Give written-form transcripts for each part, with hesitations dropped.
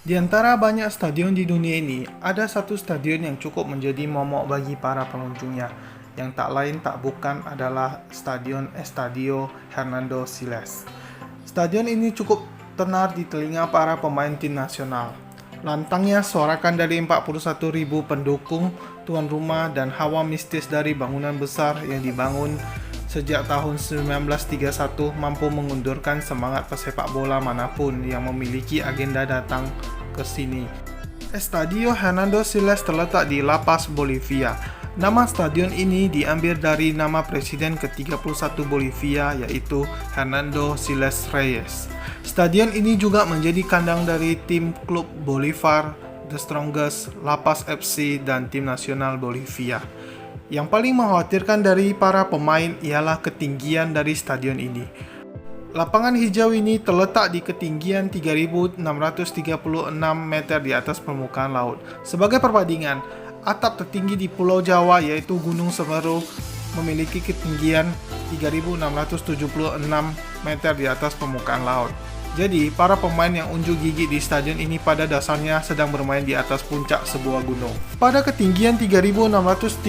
Di antara banyak stadion di dunia ini, ada satu stadion yang cukup menjadi momok bagi para pengunjungnya, yang tak lain tak bukan adalah Stadion Estadio Hernando Siles. Stadion ini cukup tenar di telinga para pemain tim nasional. Lantangnya sorakan dari 41.000 pendukung tuan rumah dan hawa mistis dari bangunan besar yang dibangun sejak tahun 1931 mampu mengundurkan semangat pesepak bola manapun yang memiliki agenda datang ke sini. Estadio Hernando Siles terletak di La Paz, Bolivia. Nama stadion ini diambil dari nama Presiden ke-31 Bolivia, yaitu Hernando Siles Reyes. Stadion ini juga menjadi kandang dari tim klub Bolívar, The Strongest, La Paz FC, dan tim nasional Bolivia. Yang paling mengkhawatirkan dari para pemain ialah ketinggian dari stadion ini. Lapangan hijau ini terletak di ketinggian 3.636 meter di atas permukaan laut. Sebagai perbandingan, atap tertinggi di Pulau Jawa yaitu Gunung Semeru memiliki ketinggian 3.676 meter di atas permukaan laut. Jadi, para pemain yang unjuk gigi di stadion ini pada dasarnya sedang bermain di atas puncak sebuah gunung. Pada ketinggian 3.636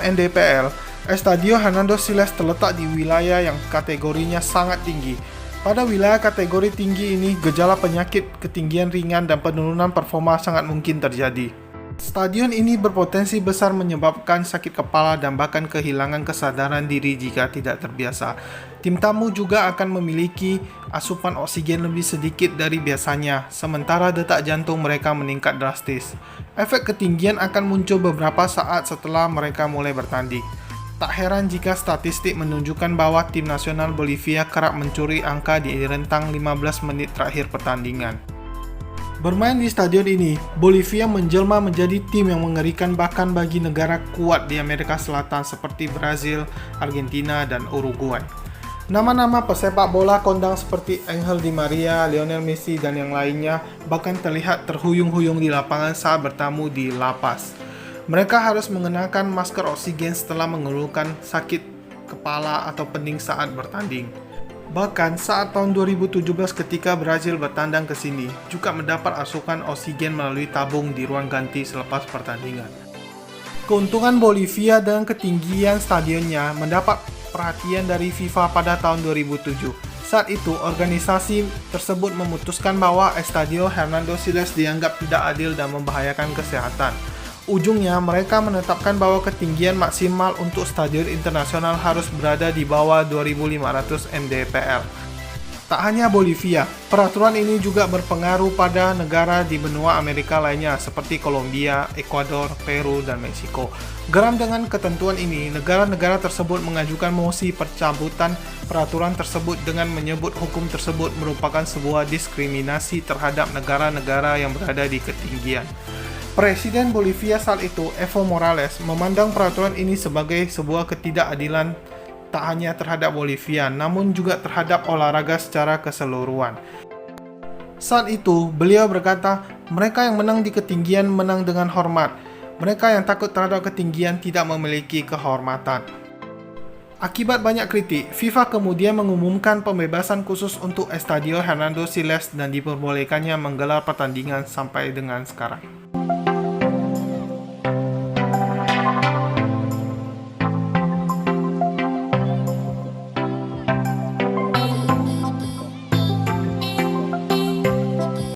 mdpl, Estadio Hernando Siles terletak di wilayah yang kategorinya sangat tinggi. Pada wilayah kategori tinggi ini, gejala penyakit ketinggian ringan dan penurunan performa sangat mungkin terjadi. Stadion ini berpotensi besar menyebabkan sakit kepala dan bahkan kehilangan kesadaran diri jika tidak terbiasa. Tim tamu juga akan memiliki asupan oksigen lebih sedikit dari biasanya, sementara detak jantung mereka meningkat drastis. Efek ketinggian akan muncul beberapa saat setelah mereka mulai bertanding. Tak heran jika statistik menunjukkan bahwa tim nasional Bolivia kerap mencuri angka di rentang 15 menit terakhir pertandingan. Bermain di stadion ini, Bolivia menjelma menjadi tim yang mengerikan bahkan bagi negara kuat di Amerika Selatan seperti Brazil, Argentina, dan Uruguay. Nama-nama pesepak bola kondang seperti Angel Di Maria, Lionel Messi, dan yang lainnya bahkan terlihat terhuyung-huyung di lapangan saat bertamu di La Paz. Mereka harus mengenakan masker oksigen setelah mengeluhkan sakit kepala atau pening saat bertanding. Bahkan saat tahun 2017 ketika Brazil bertandang ke sini, juga mendapat asupan oksigen melalui tabung di ruang ganti selepas pertandingan. Keuntungan Bolivia dengan ketinggian stadionnya mendapat perhatian dari FIFA pada tahun 2007. Saat itu, organisasi tersebut memutuskan bahwa Estadio Hernando Siles dianggap tidak adil dan membahayakan kesehatan. Ujungnya, mereka menetapkan bahwa ketinggian maksimal untuk stadion internasional harus berada di bawah 2.500 mdpl. Tak hanya Bolivia, peraturan ini juga berpengaruh pada negara di benua Amerika lainnya seperti Kolombia, Ekuador, Peru, dan Meksiko. Geram dengan ketentuan ini, negara-negara tersebut mengajukan mosi pencabutan peraturan tersebut dengan menyebut hukum tersebut merupakan sebuah diskriminasi terhadap negara-negara yang berada di ketinggian. Presiden Bolivia saat itu, Evo Morales, memandang peraturan ini sebagai sebuah ketidakadilan tak hanya terhadap Bolivia, namun juga terhadap olahraga secara keseluruhan. Saat itu, beliau berkata, mereka yang menang di ketinggian menang dengan hormat. Mereka yang takut terhadap ketinggian tidak memiliki kehormatan. Akibat banyak kritik, FIFA kemudian mengumumkan pembebasan khusus untuk Estadio Hernando Siles dan diperbolehkannya menggelar pertandingan sampai dengan sekarang.